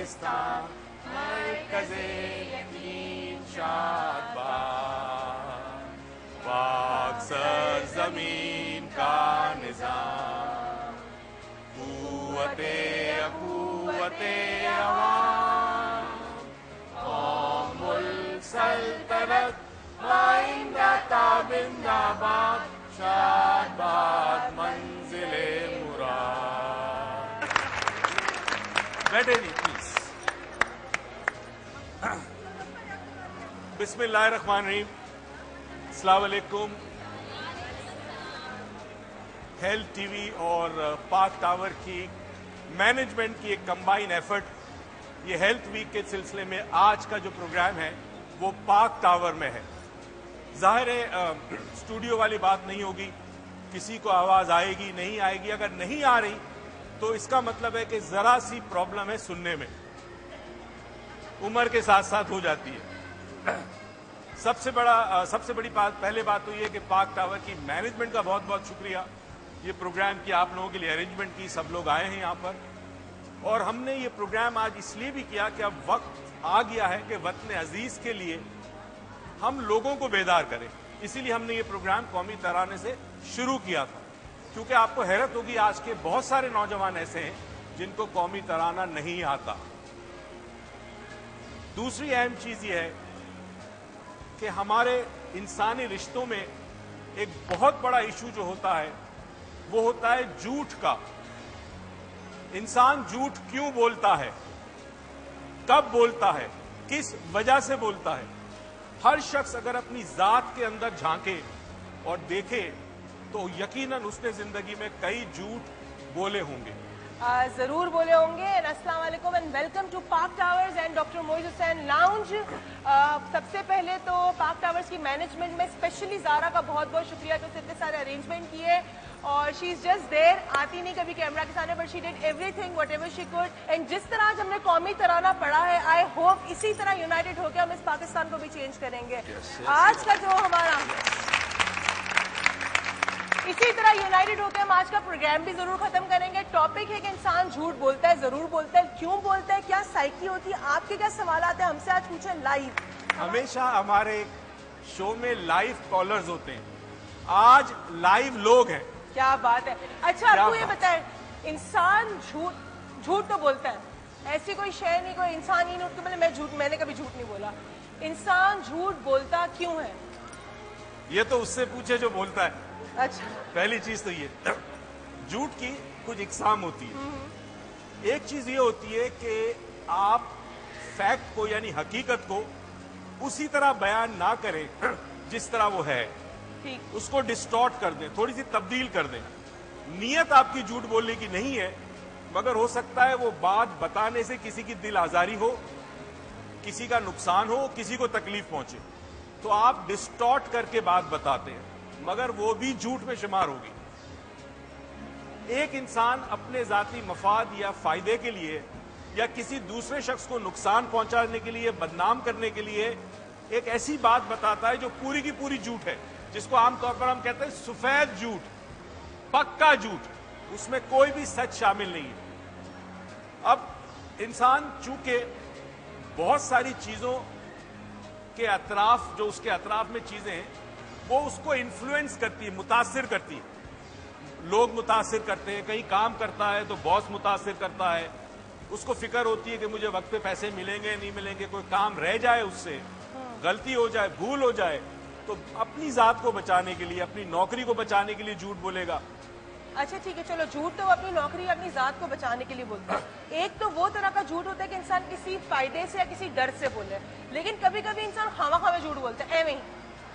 पाकिस्तान मरकज़े यकीन शादबाद, पाक सरज़मीन का निज़ाम, क़ुव्वते अक़ुव्वते अवाम, क़ौमुल सल्तनत आइंदा ताबिंदाबाद, शादबाद मंज़िले मुराद। बैठे नहीं प्लीज। बिस्मिल्लाहिर्रहमानिर्रहीम, अस्सलाम वालेकुम। हेल्थ टीवी और पाक टावर की मैनेजमेंट की एक कंबाइन एफर्ट, ये हेल्थ वीक के सिलसिले में आज का जो प्रोग्राम है वो पाक टावर में है। जाहिर है स्टूडियो वाली बात नहीं होगी, किसी को आवाज आएगी नहीं आएगी। अगर नहीं आ रही तो इसका मतलब है कि जरा सी प्रॉब्लम है सुनने में, उम्र के साथ साथ हो जाती है। सबसे बड़ी पहले बात तो ये कि पाक टावर की मैनेजमेंट का बहुत बहुत शुक्रिया, ये प्रोग्राम की आप लोगों के लिए अरेंजमेंट की, सब लोग आए हैं यहाँ पर। और हमने ये प्रोग्राम आज इसलिए भी किया कि अब वक्त आ गया है कि वतन अजीज के लिए हम लोगों को बेदार करें, इसीलिए हमने ये प्रोग्राम कौमी तराने से शुरू किया था। क्योंकि आपको हैरत होगी, आज के बहुत सारे नौजवान ऐसे हैं जिनको कौमी तराना नहीं आता। दूसरी अहम चीज ये है कि हमारे इंसानी रिश्तों में एक बहुत बड़ा इशू जो होता है वो होता है झूठ का। इंसान झूठ क्यों बोलता है, कब बोलता है, किस वजह से बोलता है। हर शख्स अगर अपनी जात के अंदर झांके और देखे तो यकीनन उसने जिंदगी में कई झूठ बोले होंगे, जरूर बोले होंगे। अस्सलाम वालेकुम एंड वेलकम टू पाक towers and doctor Moiz Hussain lounge. सबसे पहले तो पाक टावर्स की मैनेजमेंट में स्पेशली ज़ारा का बहुत बहुत शुक्रिया कि उसने इतने सारे अरेंजमेंट किए, और शी इज जस्ट देयर, आती नहीं कभी कैमरा के सामने, but she did everything what ever she could. And जिस तरह आज हमने कौमी तराना पढ़ा है, आई होप इसी तरह यूनाइटेड होकर हम इस पाकिस्तान को भी चेंज करेंगे। आज का जो हमारा इसी तरह यूनाइटेड होकर हम आज का प्रोग्राम भी जरूर खत्म करेंगे। टॉपिक है कि इंसान झूठ बोलता है, जरूर बोलता है, क्यों बोलता है, क्या साइकी होती है, आपके क्या सवाल आते हैं हमसे आज पूछें लाइव। हमेशा हमारे शो में लाइव कॉलर्स होते हैं, आज लाइव लोग हैं। क्या बात है। अच्छा आपको ये बताएं, इंसान झूठ तो बोलता है, ऐसी कोई शय नहीं, कोई इंसान ही नहीं, मैंने कभी झूठ नहीं बोला। इंसान झूठ बोलता क्यों है? ये तो उससे पूछे जो बोलता है। अच्छा, पहली चीज तो ये, झूठ की कुछ इकसाम होती है। एक चीज ये होती है कि आप फैक्ट को यानी हकीकत को उसी तरह बयान ना करें जिस तरह वो है, उसको डिस्टॉर्ट कर दें, थोड़ी सी तब्दील कर दें। नीयत आपकी झूठ बोलने की नहीं है, मगर हो सकता है वो बात बताने से किसी की दिल आजारी हो, किसी का नुकसान हो, किसी को तकलीफ पहुंचे, तो आप डिस्टॉर्ट करके बात बताते हैं, मगर वो भी झूठ में शुमार होगी। एक इंसान अपने जाती मफाद या फायदे के लिए या किसी दूसरे शख्स को नुकसान पहुंचाने के लिए, बदनाम करने के लिए एक ऐसी बात बताता है जो पूरी की पूरी झूठ है, जिसको आमतौर पर हम कहते हैं सफेद झूठ, पक्का झूठ, उसमें कोई भी सच शामिल नहीं है। अब इंसान चूंकि बहुत सारी चीजों के अतराफ, जो उसके अतराफ में चीजें हैं, वो उसको इन्फ्लुएंस करती है, मुतासिर करती है। लोग मुतासिर करते हैं, कहीं काम करता है तो बॉस मुतासिर करता है, उसको फिक्र होती है कि मुझे वक्त पे पैसे मिलेंगे नहीं मिलेंगे, कोई काम रह जाए, उससे गलती हो जाए, भूल हो जाए, तो अपनी जात को बचाने के लिए, अपनी नौकरी को बचाने के लिए झूठ बोलेगा। अच्छा ठीक है, चलो झूठ तो अपनी नौकरी, अपनी जात को बचाने के लिए बोलते हैं। एक तो वो तरह का झूठ होता है कि इंसान किसी फायदे से या किसी डर से बोले, लेकिन कभी कभी इंसान खामा में झूठ बोलता है, ऐਵੇਂ ही।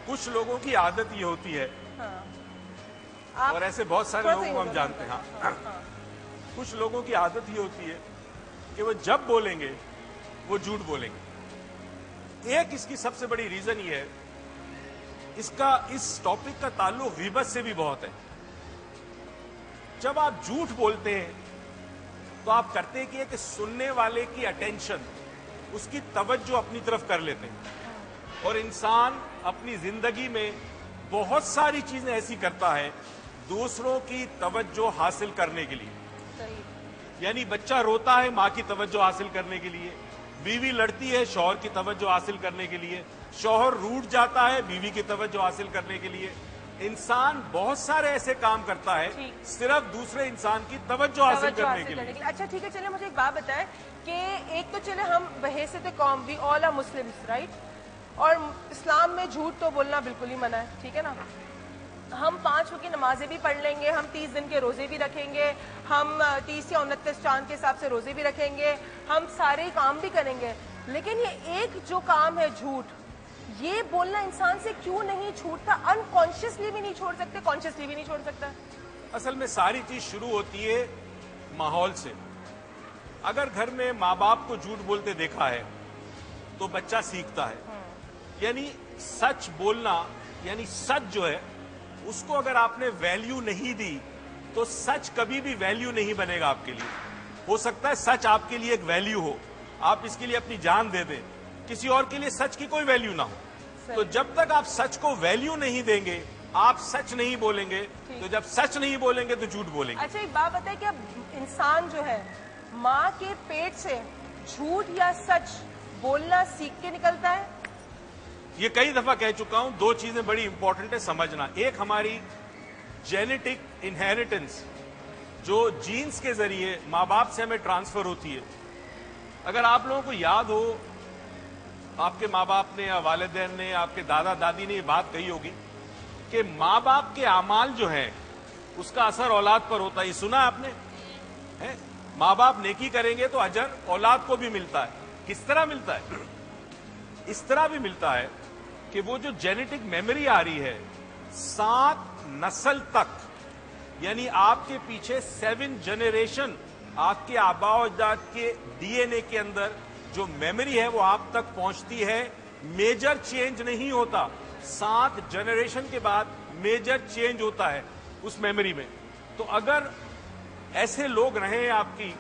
कुछ लोगों की आदत ये होती है, हाँ। और ऐसे बहुत सारे लोगों को हम जानते हैं। हाँ। कुछ लोगों की आदत ये होती है कि वो जब बोलेंगे वो झूठ बोलेंगे। एक इसकी सबसे बड़ी रीजन ये है, इस टॉपिक का ताल्लुक ग़ीबत से भी बहुत है। जब आप झूठ बोलते हैं तो आप करते क्या कि सुनने वाले की अटेंशन, उसकी तवज्जो अपनी तरफ कर लेते हैं, और इंसान अपनी जिंदगी में बहुत सारी चीजें ऐसी करता है दूसरों की तवज्जो हासिल करने के लिए। यानी बच्चा रोता है माँ की तवज्जो हासिल करने के लिए, बीवी लड़ती है शौहर की तवज्जो हासिल करने के लिए, शौहर रूठ जाता है बीवी की तवज्जो हासिल करने के लिए। इंसान बहुत सारे ऐसे काम करता है सिर्फ दूसरे इंसान की तवज्जो हासिल करने के लिए। अच्छा ठीक है, चलिए मुझे एक बात बताएं कि एक तो चले हम बहैसियत कौम we all are Muslims right, और इस्लाम में झूठ तो बोलना बिल्कुल ही मना है, ठीक है ना। हम 5 वक्त की नमाजें भी पढ़ लेंगे, हम 30 दिन के रोजे भी रखेंगे, हम 30 या 29 चांद के हिसाब से रोजे भी रखेंगे, हम सारे काम भी करेंगे, लेकिन ये एक जो काम है झूठ, ये बोलना इंसान से क्यों नहीं छूटता? अनकॉन्शियसली भी नहीं छोड़ सकते, कॉन्शियसली भी नहीं छोड़ सकता। असल में सारी चीज शुरू होती है माहौल से। अगर घर में माँ बाप को झूठ बोलते देखा है तो बच्चा सीखता है। यानी सच बोलना, यानी सच जो है उसको अगर आपने वैल्यू नहीं दी तो सच कभी भी वैल्यू नहीं बनेगा आपके लिए। हो सकता है सच आपके लिए एक वैल्यू हो, आप इसके लिए अपनी जान दे दें, किसी और के लिए सच की कोई वैल्यू ना हो। तो जब तक आप सच को वैल्यू नहीं देंगे, आप सच नहीं बोलेंगे, तो जब सच नहीं बोलेंगे तो झूठ बोलेंगे। अच्छा एक बात बताए कि अब इंसान जो है माँ के पेट से झूठ या सच बोलना सीख के निकलता है? ये कई दफा कह चुका हूं, 2 चीजें बड़ी इंपॉर्टेंट है समझना। एक हमारी जेनेटिक इनहेरिटेंस जो जीन्स के जरिए माँ बाप से हमें ट्रांसफर होती है। अगर आप लोगों को याद हो, आपके माँ बाप ने या वालिदैन ने, आपके दादा दादी ने ये बात कही होगी कि माँ बाप के अमाल जो है उसका असर औलाद पर होता है। ये सुना आपने है? माँ बाप नेकी करेंगे तो अजर औलाद को भी मिलता है। किस तरह मिलता है? इस तरह भी मिलता है कि वो जो जेनेटिक मेमोरी आ रही है 7 नस्ल तक, यानी आपके पीछे 7 जनरेशन आपके आबा और अजदाद के डीएनए के अंदर जो मेमोरी है वो आप तक पहुंचती है। मेजर चेंज नहीं होता, 7 जनरेशन के बाद मेजर चेंज होता है उस मेमोरी में। तो अगर ऐसे लोग रहे आपकी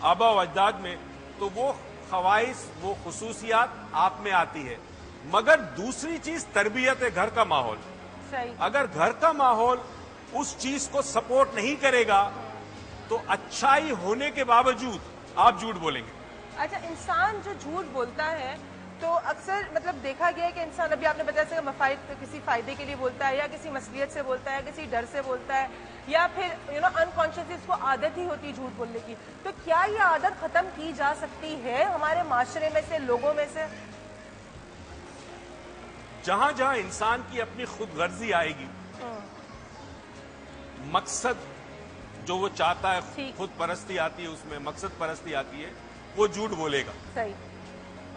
आबा और अजदाद में तो वो खवाइश, वो खुसूसियात आप में आती है। मगर दूसरी चीज तरबियत है, घर का माहौल। सही। अगर घर का माहौल उस चीज को सपोर्ट नहीं करेगा तो अच्छाई होने के बावजूद आप झूठ बोलेंगे। अच्छा, इंसान जो झूठ बोलता है तो अक्सर मतलब देखा गया है कि इंसान, अभी आपने बताया मफाइद किसी फायदे के लिए बोलता है, या किसी मसलियत से बोलता है, किसी डर से बोलता है, या फिर अनकॉन्शियसली उसको आदत ही होती है झूठ बोलने की। तो क्या ये आदत खत्म की जा सकती है हमारे माशरे में से, लोगों में से? जहां जहां इंसान की अपनी खुद गर्जी आएगी, मकसद जो वो चाहता है, खुद परस्ती आती है उसमें, मकसद परस्ती आती है, वो झूठ बोलेगा। सही।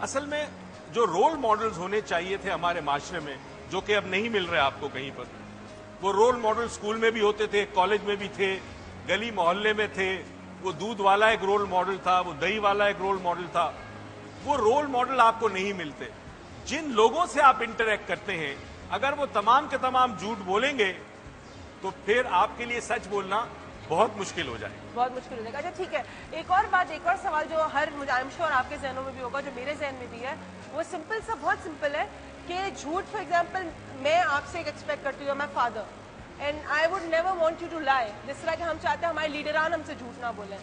असल में जो रोल मॉडल्स होने चाहिए थे हमारे माशरे में, जो कि अब नहीं मिल रहे आपको कहीं पर, वो रोल मॉडल स्कूल में भी होते थे, कॉलेज में भी थे, गली मोहल्ले में थे। वो दूध वाला एक रोल मॉडल था, वो दही वाला एक रोल मॉडल था। वो रोल मॉडल आपको नहीं मिलते। जिन लोगों से आप इंटरेक्ट करते हैं, अगर वो तमाम के तमाम झूठ बोलेंगे तो फिर आपके लिए सच बोलना बहुत मुश्किल हो जाएगा। बहुत मुश्किल हो जाएगा। अच्छा ठीक है, एक और बात, एक और सवाल जो हर आई एम श्योर आपके जहनों में भी होगा, जो मेरे जहन में भी है, वो सिंपल सा, बहुत सिंपल है कि झूठ, फॉर एग्जाम्पल मैं आपसे एक एक्सपेक्ट करती हूँ, मैं father, and I would never want you to lie. जिस तरह कि हम चाहते हैं हमारे लीडरान हमसे झूठ ना बोले,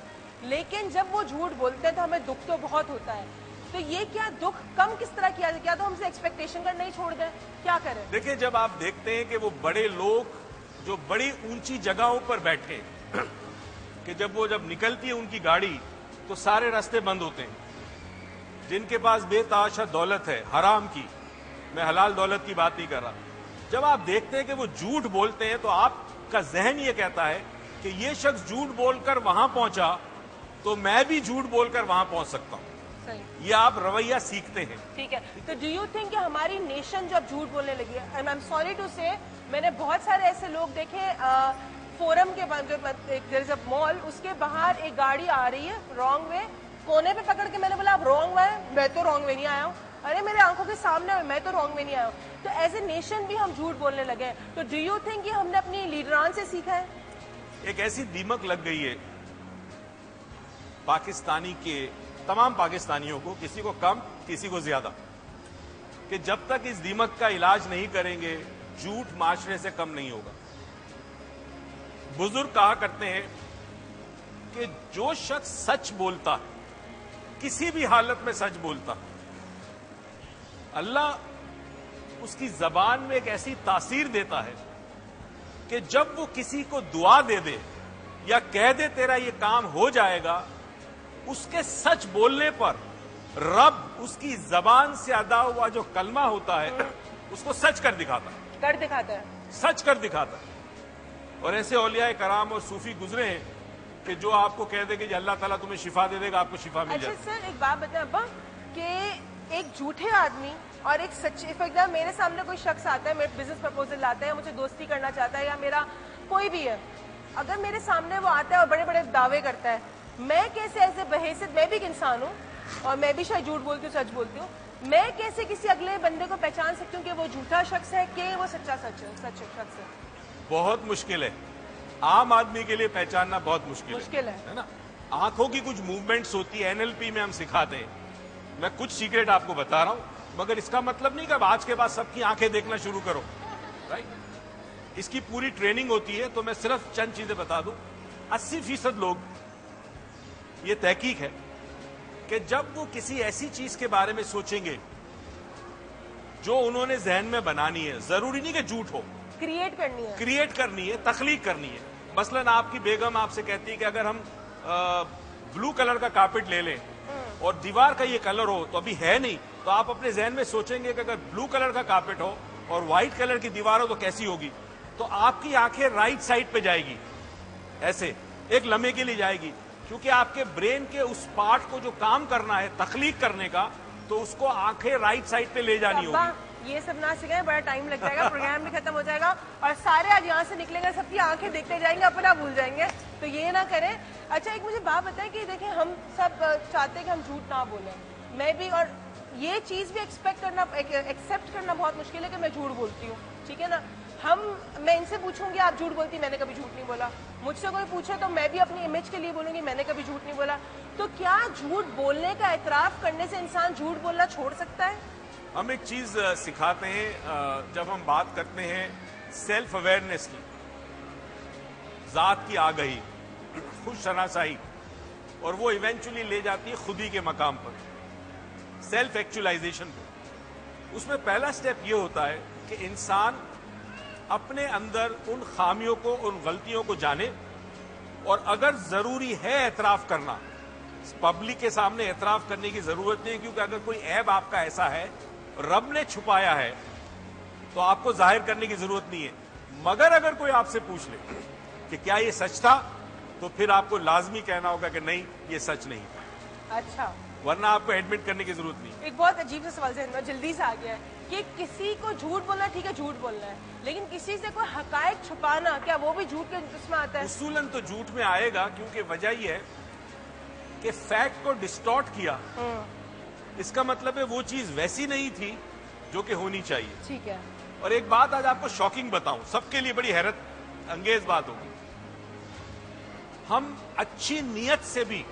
लेकिन जब वो झूठ बोलते हैं तो हमें दुख तो बहुत होता है। तो ये क्या दुख कम किस तरह किया जाए? क्या तो हमसे एक्सपेक्टेशन करना ही छोड़ दें? क्या करें? देखिए, जब आप देखते हैं कि वो बड़े लोग जो बड़ी ऊंची जगहों पर बैठे कि जब निकलती है उनकी गाड़ी तो सारे रास्ते बंद होते हैं, जिनके पास बेताशा दौलत है हराम की, मैं हलाल दौलत की बात नहीं कर रहा, जब आप देखते हैं कि वो झूठ बोलते हैं तो आपका जहन ये कहता है कि ये शख्स झूठ बोलकर वहां पहुंचा तो मैं भी झूठ बोलकर वहां पहुंच सकता हूं। ये आप रवैया सीखते हैं। ठीक है, तो डू यू थिंक कि हमारी नेशन जब झूठ बोलने लगी है, and I am sorry to say, मैंने बहुत सारे ऐसे लोग देखे, फोरम के जब मॉल, उसके बाहर एक गाड़ी आ रही है रॉन्ग वे, कोने पे पकड़ के मैंने बोला आप रॉन्ग वे, मैं तो रॉन्ग वे नहीं आया हूँ, अरे मेरे आंखों के सामने मैं तो रॉन्ग वे नहीं आया हूँ। तो एज ए नेशन भी हम झूठ बोलने लगे हैं। तो डू यू थिंक कि हमने अपनी लीडरान से सीखा है? एक ऐसी दीमक लग गई है पाकिस्तानी के तमाम पाकिस्तानियों को, किसी को कम किसी को ज्यादा, कि जब तक इस दीमक का इलाज नहीं करेंगे झूठ माशरे से कम नहीं होगा। बुजुर्ग कहा करते हैं کہ جو شخص سچ بولتا ہے، کسی بھی حالت میں سچ بولتا، اللہ اس کی زبان میں ایک ایسی تاثیر دیتا ہے کہ جب وہ کسی کو دعا دے دے یا کہہ دے تیرا یہ کام ہو جائے گا، اس کے سچ بولنے پر رب اس کی زبان سے ادا ہوا جو کلمہ ہوتا ہے اس کو سچ کر دکھاتا ہے، سچ کر دکھاتا ہے۔ اور ایسے اولیاء کرام اور صوفی گزرے ہیں کہ جو آپ کو کہہ دے کہ اللہ تعالیٰ تمہیں شفا دے دے گا، آپ کو شفا مل جائے۔ اچھا سر، ایک بات بتائیں ابا کہ ایک جھوٹے آدمی اور ایک سچے، فار ایگزامپل میرے سامنے کوئی شخص آتا ہے، میرے بزنس پرپوزل لاتا ہے یا مجھے دوستی کرنا چاہتا ہے یا میرا کوئی بھی ہے، اگر میرے سامنے وہ آتا ہے اور بڑے بڑے دعوے کرتا ہے، میں کیسے ایسے بحیثیت، میں بھی ایک انسان ہوں اور میں بھی شاید جھوٹ بولتی ہوں، سچ بولتی ہوں، میں کیسے کسی اگلے بندے کو پہچان سکتی ہوں کہ وہ جھوٹا شخص ہے کہ وہ سچا سچ شخص ہے؟ بہت مشکل ہے، عام آدمی کے لیے پہچاننا بہت مشکل ہے نا۔ آنکھوں کی کچھ موومنٹس ہوتی ہے، NLP میں ہم سکھاتے ہیں، میں کچھ سیکریٹ آپ کو بتا رہا ہوں، مگر اس کا مطلب نہیں کہ اب آج کے بعد سب کی آنکھیں دیکھنا شروع کرو، رائٹ؟ اس کی پوری ٹریننگ ہوتی ہے، تو میں صرف چند چیزیں بتا دوں۔ 80% لوگ، یہ تحقیق ہے کہ جب وہ کسی ایسی چیز کے بارے میں سوچیں گے جو انہوں نے ذہن میں بنانی ہے، ضروری نہیں کہ جھوٹ ہو، کریٹ کرنی ہے، تخلیق کرنی ہے۔ مثلاً آپ کی بیگم آپ سے کہتی ہے کہ اگر ہم بلو کلر کا کارپٹ لے لیں اور دیوار کا یہ کلر ہو، تو ابھی ہے نہیں، تو آپ اپنے ذہن میں سوچیں گے کہ اگر بلو کلر کا کارپٹ ہو اور وائٹ کلر کی دیوار ہو تو کیسی ہوگی، تو آپ کی آنکھیں رائٹ سائڈ پہ جائے گی، ایسے ایک لمحے کے لیے جائے گی، کیونکہ آپ کے برین کے اس پارٹ کو جو کام کرنا ہے تخلیق کرنے کا، تو اس کو آنکھیں رائٹ سائڈ پہ لے جانی ہوگی۔ یہ سب نہ سکھائیں، بڑا ٹائم لگ جائے گا، پروگرام بھی ختم ہو جائے گا اور سارے آج یہاں سے نکلیں گے، سب کی آنکھیں دیکھتے جائیں گے، اپنا بھول جائیں گے، تو یہ نہ کریں۔ اچھا ایک مجھے بات بتائیں کہ دیکھیں ہم سب چاہتے ہیں کہ ہم جھوٹ نہ بولیں، میں بھی، اور یہ چیز بھی ایکسپٹ کرنا بہت مشکل ہے کہ میں جھوٹ بولتی ہوں، ٹھیک ہے نا۔ میں ان سے پوچھوں گی آپ جھوٹ بولتی، میں نے کبھی جھوٹ نہیں بولا، مجھ سے کوئی پوچھے تو میں بھی اپنی امیج کے لیے بولوں گی میں نے کبھی جھوٹ نہیں بولا، تو کیا جھوٹ بولنے کا اعتراف کرنے سے انسان جھوٹ بولنا چھوڑ سکتا ہے؟ ہم ایک چیز سکھاتے ہیں جب ہم بات کرتے ہیں سیلف اویئرنیس کی، ذات کی آگہی، خود شناسائی، اور وہ ایونچولی لے جاتی ہے خودی کے مقام پر، سیلف ایکچولائزیشن پہ۔ اس میں پہلا سٹیپ یہ ہوتا ہے کہ انسان اپنے اندر ان خامیوں کو، ان غلطیوں کو جانے، اور اگر ضروری ہے اعتراف کرنا، پبلک کے سامنے اعتراف کرنے کی ضرورت نہیں، کیونکہ اگر کوئی عیب آپ کا ایسا ہے رب نے چھپایا ہے تو آپ کو ظاہر کرنے کی ضرورت نہیں ہے، مگر اگر کوئی آپ سے پوچھ لے کہ کیا یہ سچ تھا، تو پھر آپ کو لازمی کہنا ہوگا کہ نہیں یہ سچ نہیں، اچھا، ورنہ آپ کو ایڈمٹ کرنے کی ضرورت نہیں۔ ایک بہت عجیب سا سوال ذہن میں جلدی سے آ گیا ہے کہ کسی کو جھوٹ بولنا ٹھیک ہے، جھوٹ بولنا ہے، لیکن کسی سے کوئی حقائق چھپانا، کیا وہ بھی جھوٹ کے اس میں آتا ہے؟ اصولاً تو جھوٹ میں آئے گا، کیونکہ وجہ یہ ہے کہ فیکٹ کو ڈسٹارٹ کیا، اس کا مطلب ہے وہ چیز ویسی نہیں تھی جو کہ ہونی چاہیے۔ ٹھیک ہے۔ اور ایک بات آج آپ کو شاکنگ بتاؤں، سب کے لیے بڑی حیرت انگیز بات ہوگی، ہم اچھی نیت سے بھی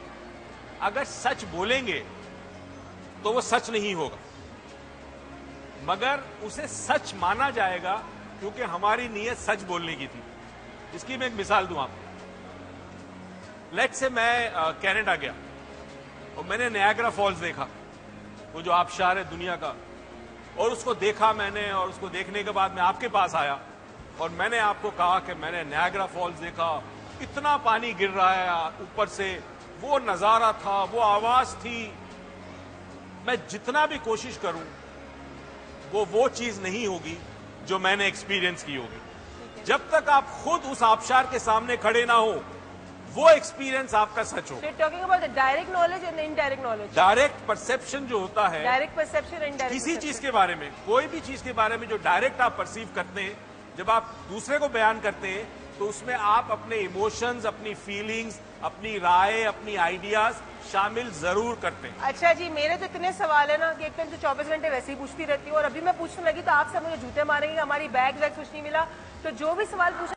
اگر سچ بولیں گے تو وہ سچ نہیں ہوگا، مگر اسے سچ مانا جائے گا کیونکہ ہماری نیت سچ بولنے کی تھی۔ اس کی میں ایک مثال دوں آپ کو۔ لیٹ سے میں کینیڈا گیا اور میں نے نیاگرا فالز دیکھا، وہ جو آبشار ہے دنیا کا، اور اس کو دیکھا میں نے، اور اس کو دیکھنے کے بعد میں آپ کے پاس آیا اور میں نے آپ کو کہا کہ میں نے نیاگرا فالز دیکھا، اتنا پانی گر رہا ہے اوپر سے، وہ نظارہ تھا، وہ آواز تھی، میں جتنا بھی کوشش کروں وہ چیز نہیں ہوگی جو میں نے ایکسپیرینس کی ہوگی۔ جب تک آپ خود اس آبشار کے سامنے کھڑے نہ ہو وہ ایکسپیرینس آپ کا سچ ہو۔ Talking about direct knowledge and indirect knowledge, direct perception جو ہوتا ہے ڈائریکٹ پرسپشن، انڈائریکٹ کسی چیز کے بارے میں، کوئی بھی چیز کے بارے میں جو ڈائریکٹ آپ پرسیو کرتے ہیں، جب آپ دوسرے کو بیان کرتے ہیں تو اس میں آپ اپنے ایموشنز، اپنی فیلنگز، اپنی رائے، اپنی آئیڈیاز شامل ضرور کرتے ہیں۔ اچھا جی، میرے تو اتنے سوال ہیں نا کہ ایک ٹائم تو 24 گھنٹے ویسے ہی پوچھتی رہتی ہوں، اور ابھی میں پوچھنے لگی تو آپ سے مجھے جوتے ماریں گے، ہماری بیگ کچھ نہیں ملا، تو جو بھی سوال پوچھا